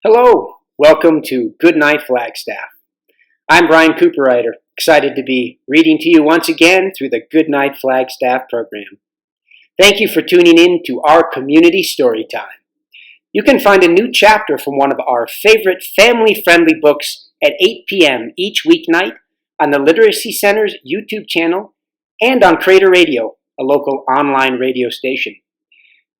Hello, welcome to Goodnight Flagstaff. I'm Bryan Cooperrider, excited to be reading to you once again through the Goodnight Flagstaff program. Thank you for tuning in to our community story time. You can find a new chapter from one of our favorite family-friendly books at 8 p.m. each weeknight on the Literacy Center's YouTube channel and on Creator Radio, a local online radio station.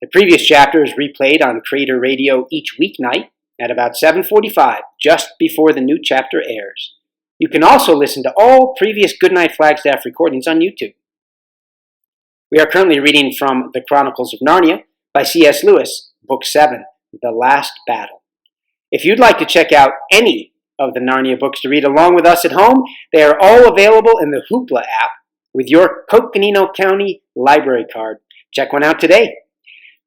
The previous chapter is replayed on Creator Radio each weeknight at about 7:45, just before the new chapter airs. You can also listen to all previous Goodnight Flagstaff recordings on YouTube. We are currently reading from the Chronicles of Narnia by C.S. Lewis, Book 7, The Last Battle. If you'd like to check out any of the Narnia books to read along with us at home, they are all available in the Hoopla app with your Coconino County library card. Check one out today.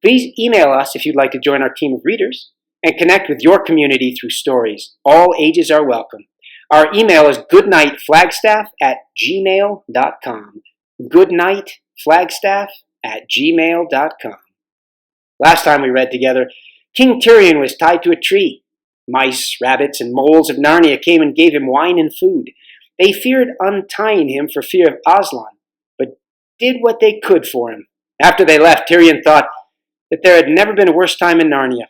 Please email us if you'd like to join our team of readers and connect with your community through stories. All ages are welcome. Our email is goodnightflagstaff@gmail.com. goodnightflagstaff@gmail.com. Last time we read together, King Tirian was tied to a tree. Mice, rabbits, and moles of Narnia came and gave him wine and food. They feared untying him for fear of Aslan, but did what they could for him. After they left, Tirian thought that there had never been a worse time in Narnia.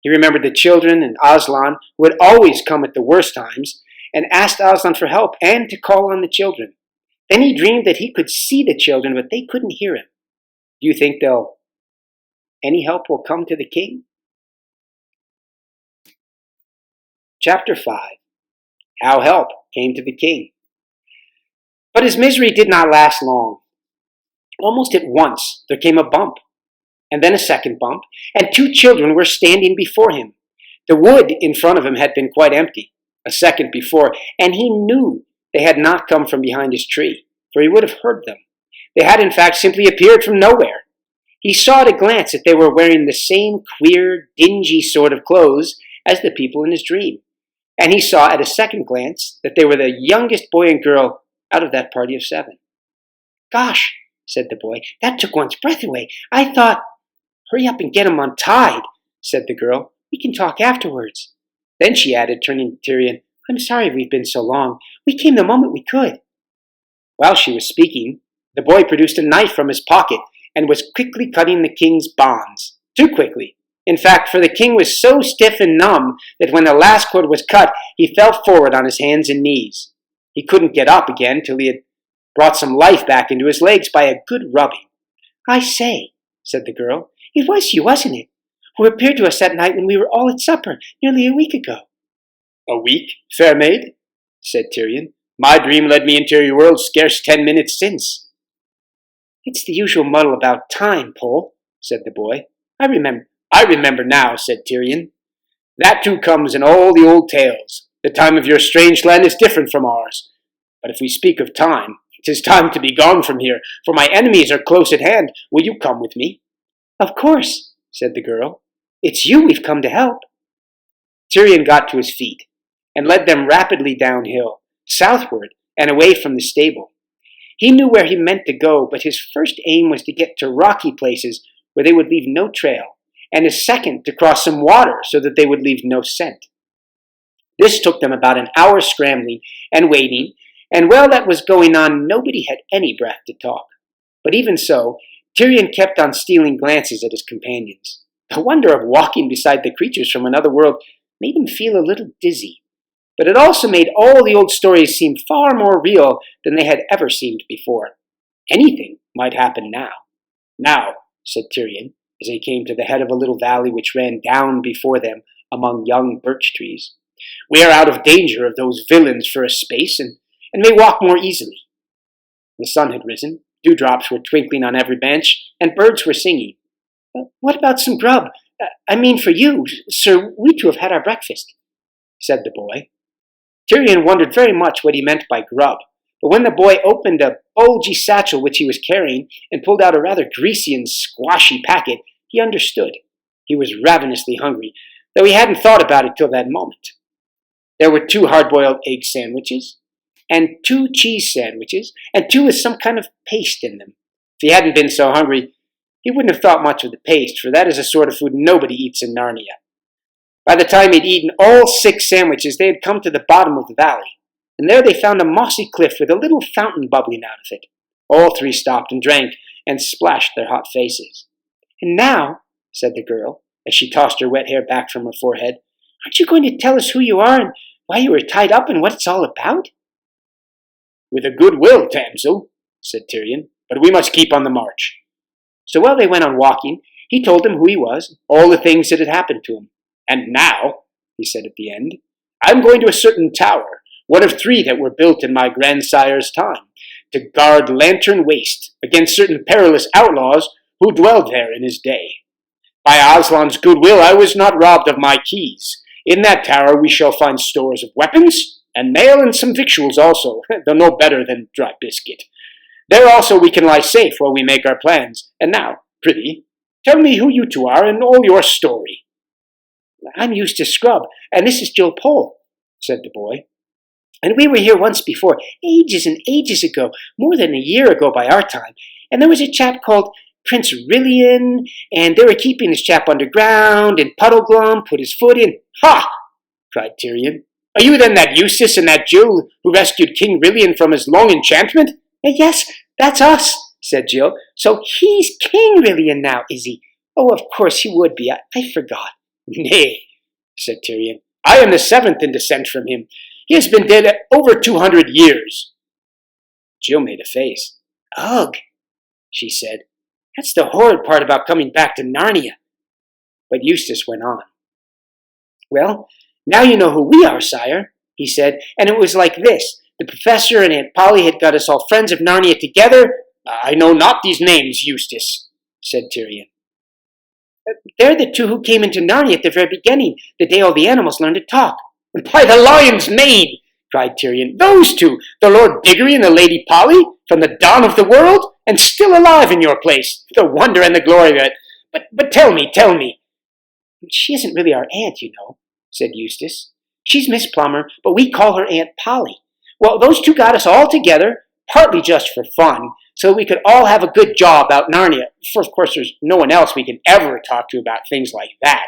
He remembered the children and Aslan, who had always come at the worst times, and asked Aslan for help and to call on the children. Then he dreamed that he could see the children, but they couldn't hear him. Do you think any help will come to the king? Chapter 5. How help came to the king. But his misery did not last long. Almost at once there came a bump, and then a second bump, and two children were standing before him. The wood in front of him had been quite empty a second before, and he knew they had not come from behind his tree, for he would have heard them. They had in fact simply appeared from nowhere. He saw at a glance that they were wearing the same queer, dingy sort of clothes as the people in his dream, and he saw at a second glance that they were the youngest boy and girl out of that party of 7. "Gosh," said the boy, "that took one's breath away. I thought—" "Hurry up and get him untied," said the girl. "We can talk afterwards." Then she added, turning to Tirian, "I'm sorry we've been so long. We came the moment we could." While she was speaking, the boy produced a knife from his pocket and was quickly cutting the king's bonds. Too quickly, in fact, for the king was so stiff and numb that when the last cord was cut, he fell forward on his hands and knees. He couldn't get up again till he had brought some life back into his legs by a good rubbing. "I say," said the girl, "it was you, wasn't it, who appeared to us that night when we were all at supper, nearly a week ago?" "A week, fair maid?" said Tirian. "My dream led me into your world scarce 10 minutes since." "It's the usual muddle about time, Pole," said the boy. I remember now," said Tirian. "That too comes in all the old tales. The time of your strange land is different from ours. But if we speak of time, 'tis time to be gone from here, for my enemies are close at hand. Will you come with me?" "Of course," said the girl. "It's you we've come to help." Tirian got to his feet and led them rapidly downhill, southward and away from the stable. He knew where he meant to go, but his first aim was to get to rocky places where they would leave no trail, and his second to cross some water so that they would leave no scent. This took them about an hour scrambling and waiting, and while that was going on, nobody had any breath to talk. But even so, Tirian kept on stealing glances at his companions. The wonder of walking beside the creatures from another world made him feel a little dizzy, but it also made all the old stories seem far more real than they had ever seemed before. Anything might happen now. "Now," said Tirian, as they came to the head of a little valley which ran down before them among young birch trees, "we are out of danger of those villains for a space, and may walk more easily." The sun had risen, dewdrops were twinkling on every branch, and birds were singing. "What about some grub? I mean for you, sir, we too have had our breakfast," said the boy. Tirian wondered very much what he meant by grub, but when the boy opened a bulgy satchel which he was carrying and pulled out a rather greasy and squashy packet, he understood. He was ravenously hungry, though he hadn't thought about it till that moment. There were 2 hard-boiled egg sandwiches, and 2 cheese sandwiches, and 2 with some kind of paste in them. If he hadn't been so hungry, he wouldn't have thought much of the paste, for that is a sort of food nobody eats in Narnia. By the time they'd eaten all 6 sandwiches, they had come to the bottom of the valley, and there they found a mossy cliff with a little fountain bubbling out of it. All 3 stopped and drank and splashed their hot faces. "And now," said the girl, as she tossed her wet hair back from her forehead, "aren't you going to tell us who you are and why you were tied up and what it's all about?" "With a good will, damsel," said Tyrion, "but we must keep on the march." So while they went on walking, he told them who he was, all the things that had happened to him. "And now," he said at the end, "I'm going to a certain tower, one of 3 that were built in my grandsire's time, to guard Lantern Waste against certain perilous outlaws who dwelled there in his day. By Aslan's goodwill I was not robbed of my keys. In that tower we shall find stores of weapons, and mail and some victuals also, though no better than dry biscuit. There also we can lie safe while we make our plans. And now, prithee, tell me who you 2 are and all your story." "I'm Eustace Scrubb, and this is Jill Pole," said the boy. "And we were here once before, ages and ages ago, more than a year ago by our time, and there was a chap called Prince Rillian, and they were keeping this chap underground, and Puddleglum put his foot in—" "Ha!" cried Tyrion. "Are you then that Eustace and that Jill who rescued King Rillian from his long enchantment?" "Yes, that's us," said Jill. "So he's King Rillian now, is he? Oh, of course he would be. I forgot." "Nay," said Tyrion. "I am the 7th in descent from him. He has been dead over 200 years. Jill made a face. "Ugh," she said. "That's the horrid part about coming back to Narnia." But Eustace went on. "Well, now you know who we are, sire," he said, "and it was like this. The professor and Aunt Polly had got us all friends of Narnia together—" "I know not these names, Eustace," said Tyrion. "They're the 2 who came into Narnia at the very beginning, the day all the animals learned to talk." "By the lion's mane!" cried Tyrion. "Those 2, the Lord Diggory and the Lady Polly, from the dawn of the world, and still alive in your place. The wonder and the glory of it. But tell me. "She isn't really our aunt, you know," said Eustace. "She's Miss Plummer, but we call her Aunt Polly. Well, those 2 got us all together, partly just for fun, so that we could all have a good jaw about Narnia, for of course there's no one else we can ever talk to about things like that,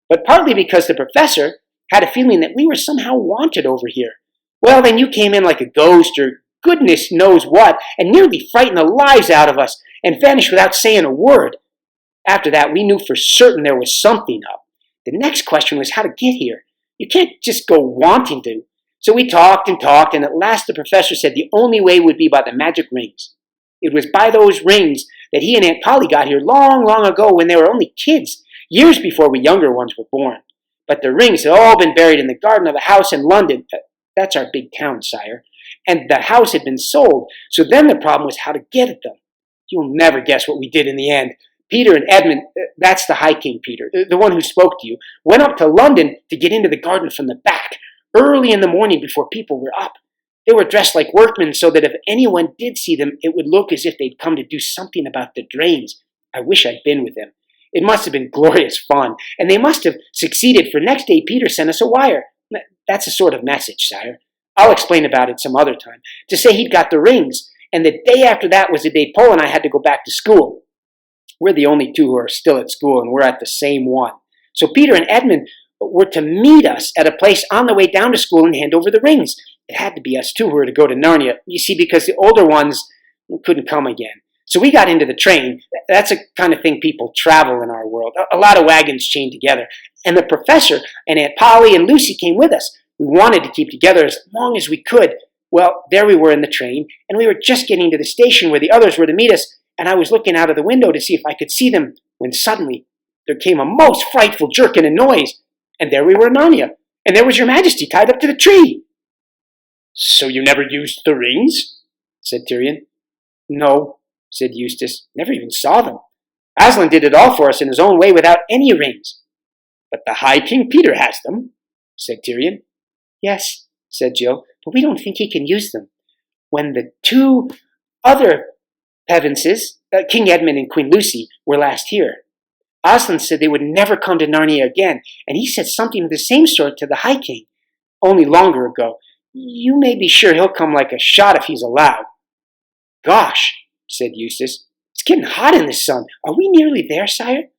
but partly because the professor had a feeling that we were somehow wanted over here. Well, then you came in like a ghost or goodness knows what, and nearly frightened the lives out of us, and vanished without saying a word. After that, we knew for certain there was something up. The next question was how to get here. You can't just go wanting to. So we talked, and at last the professor said the only way would be by the magic rings. It was by those rings that he and Aunt Polly got here long, long ago when they were only kids, years before we younger ones were born. But the rings had all been buried in the garden of a house in London. That's our big town, sire. And the house had been sold, so then the problem was how to get at them. You'll never guess what we did in the end. Peter and Edmund, that's the High King Peter, the one who spoke to you, went up to London to get into the garden from the back, early in the morning before people were up. They were dressed like workmen so that if anyone did see them, it would look as if they'd come to do something about the drains. I wish I'd been with them. It must have been glorious fun, and they must have succeeded, for next day Peter sent us a wire. That's a sort of message, sire. I'll explain about it some other time, to say he'd got the rings, and the day after that was the day Paul and I had to go back to school. We're the only 2 who are still at school, and we're at the same one. So Peter and Edmund were to meet us at a place on the way down to school and hand over the rings. It had to be us 2 who were to go to Narnia, you see, because the older ones couldn't come again. So we got into the train. That's the kind of thing people travel in our world. A lot of wagons chained together. And the professor and Aunt Polly and Lucy came with us. We wanted to keep together as long as we could. Well, there we were in the train, and we were just getting to the station where the others were to meet us, and I was looking out of the window to see if I could see them, when suddenly there came a most frightful jerking and noise, and there we were in Narnia, and there was your majesty tied up to the tree. "So you never used the rings?" said Tyrion. "No," said Eustace. "Never even saw them. Aslan did it all for us in his own way without any rings." "But the High King Peter has them," said Tyrion. "Yes," said Jill, "but we don't think he can use them. When the 2 other Pevenses, King Edmund and Queen Lucy, were last here, Aslan said they would never come to Narnia again, and he said something of the same sort to the High King, only longer ago. You may be sure he'll come like a shot if he's allowed." "Gosh," said Eustace, "it's getting hot in the sun. Are we nearly there, sire?"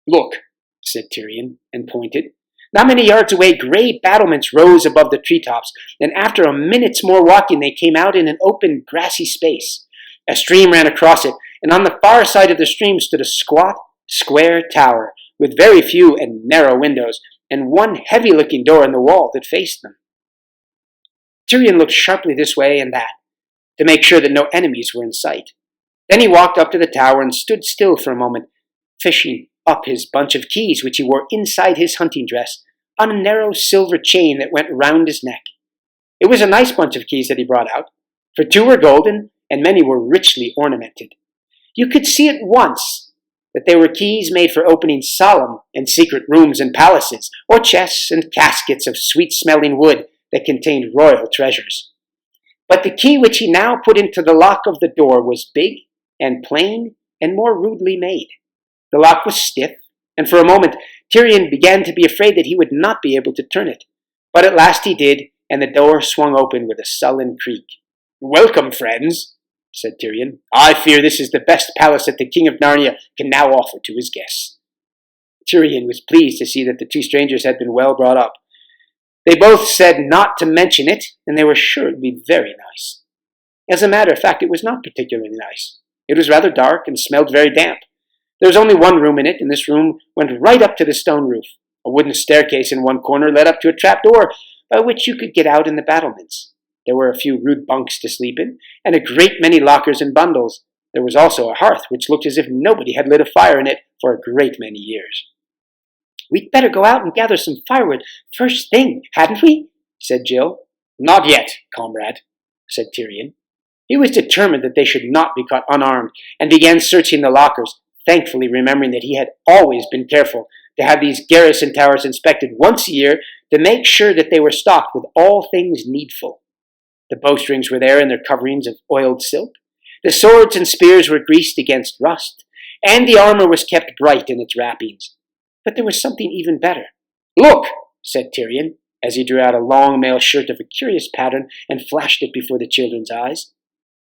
"Look," said Tyrion, and pointed. Not many yards away, gray battlements rose above the treetops, and after a minute's more walking, they came out in an open, grassy space. A stream ran across it, and on the far side of the stream stood a squat, square tower, with very few and narrow windows, and one heavy-looking door in the wall that faced them. Tyrion looked sharply this way and that, to make sure that no enemies were in sight. Then he walked up to the tower and stood still for a moment, fishing up his bunch of keys, which he wore inside his hunting dress, on a narrow silver chain that went round his neck. It was a nice bunch of keys that he brought out, for 2 were golden, and many were richly ornamented. You could see at once that they were keys made for opening solemn and secret rooms and palaces, or chests and caskets of sweet-smelling wood that contained royal treasures. But the key which he now put into the lock of the door was big and plain and more rudely made. The lock was stiff, and for a moment Tyrion began to be afraid that he would not be able to turn it. But at last he did, and the door swung open with a sullen creak. "Welcome, friends," said Tyrion. "I fear this is the best palace that the King of Narnia can now offer to his guests." Tyrion was pleased to see that the 2 strangers had been well brought up. They both said not to mention it, and they were sure it would be very nice. As a matter of fact, it was not particularly nice. It was rather dark and smelled very damp. There was only one room in it, and this room went right up to the stone roof. A wooden staircase in one corner led up to a trap door by which you could get out in the battlements. There were a few rude bunks to sleep in, and a great many lockers and bundles. There was also a hearth, which looked as if nobody had lit a fire in it for a great many years. "We'd better go out and gather some firewood first thing, hadn't we?" said Jill. "Not yet, comrade," said Tyrion. He was determined that they should not be caught unarmed, and began searching the lockers, thankfully remembering that he had always been careful to have these garrison towers inspected once a year to make sure that they were stocked with all things needful. The bowstrings were there in their coverings of oiled silk. The swords and spears were greased against rust, and the armor was kept bright in its wrappings. But there was something even better. "Look," said Tyrion, as he drew out a long mail shirt of a curious pattern and flashed it before the children's eyes.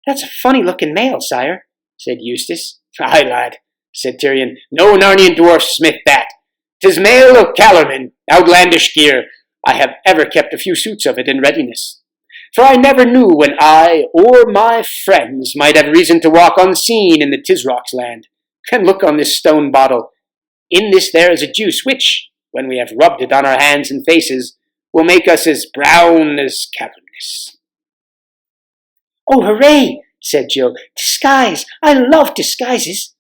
"That's a funny-looking mail, sire," said Eustace. "Aye, lad," said Tyrion. "No Narnian dwarf smith that. 'Tis mail of Calormen, outlandish gear. I have ever kept a few suits of it in readiness. For I never knew when I or my friends might have reason to walk unseen in the Tisrock's land. And look on this stone bottle. In this there is a juice which, when we have rubbed it on our hands and faces, will make us as brown as Calormen." "Oh, hooray!" said Jill. "Disguise! I love disguises!"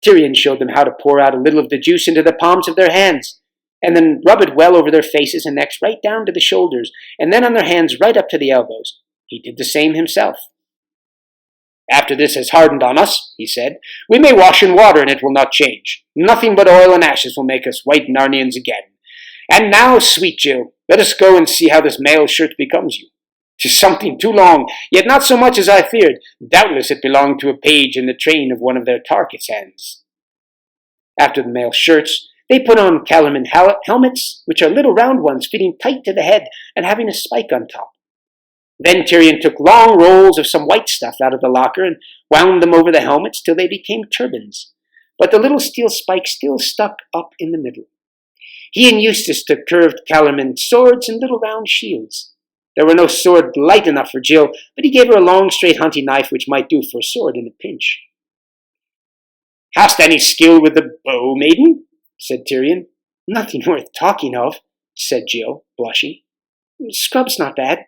Tyrion showed them how to pour out a little of the juice into the palms of their hands, and then rub it well over their faces and necks right down to the shoulders, and then on their hands right up to the elbows. He did the same himself. "After this has hardened on us," he said, "we may wash in water and it will not change. Nothing but oil and ashes will make us white Narnians again. And now, sweet Jill, let us go and see how this mail shirt becomes you. 'Tis something too long, yet not so much as I feared. Doubtless it belonged to a page in the train of one of their Tarkis hens." After the mail shirts, they put on Calormen helmets, which are little round ones fitting tight to the head and having a spike on top. Then Tyrion took long rolls of some white stuff out of the locker and wound them over the helmets till they became turbans, but the little steel spike still stuck up in the middle. He and Eustace took curved Calormen swords and little round shields. There were no sword light enough for Jill, but he gave her a long straight hunting knife which might do for a sword in a pinch. "Hast any skill with the bow, maiden?" said Tyrion. "Nothing worth talking of," said Jill, blushing. "Scrub's not bad."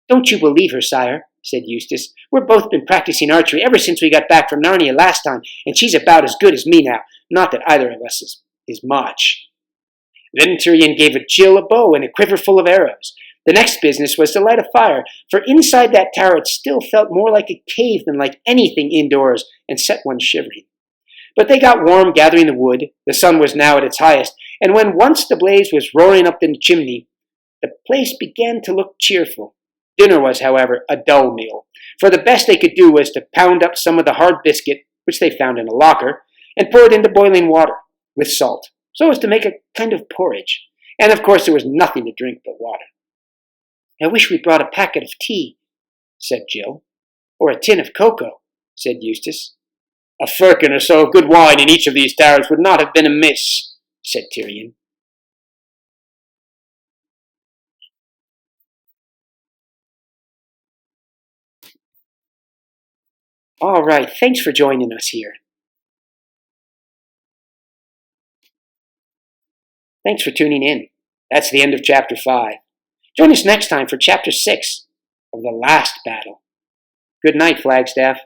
"Don't you believe her, sire," said Eustace. "We've both been practicing archery ever since we got back from Narnia last time, and she's about as good as me now. Not that either of us is much." Then Tyrion gave Jill a bow and a quiver full of arrows. The next business was to light a fire, for inside that tower it still felt more like a cave than like anything indoors, and set one shivering. But they got warm gathering the wood. The sun was now at its highest, and when once the blaze was roaring up the chimney, the place began to look cheerful. Dinner was, however, a dull meal, for the best they could do was to pound up some of the hard biscuit, which they found in a locker, and pour it into boiling water, with salt, so as to make a kind of porridge. And of course there was nothing to drink but water. "I wish we'd brought a packet of tea," said Jill. "Or a tin of cocoa," said Eustace. "A firkin or so of good wine in each of these towers would not have been amiss," said Tyrion. All right, thanks for joining us here. Thanks for tuning in. That's the end of Chapter 5. Join us next time for Chapter 6 of The Last Battle. Good night, Flagstaff.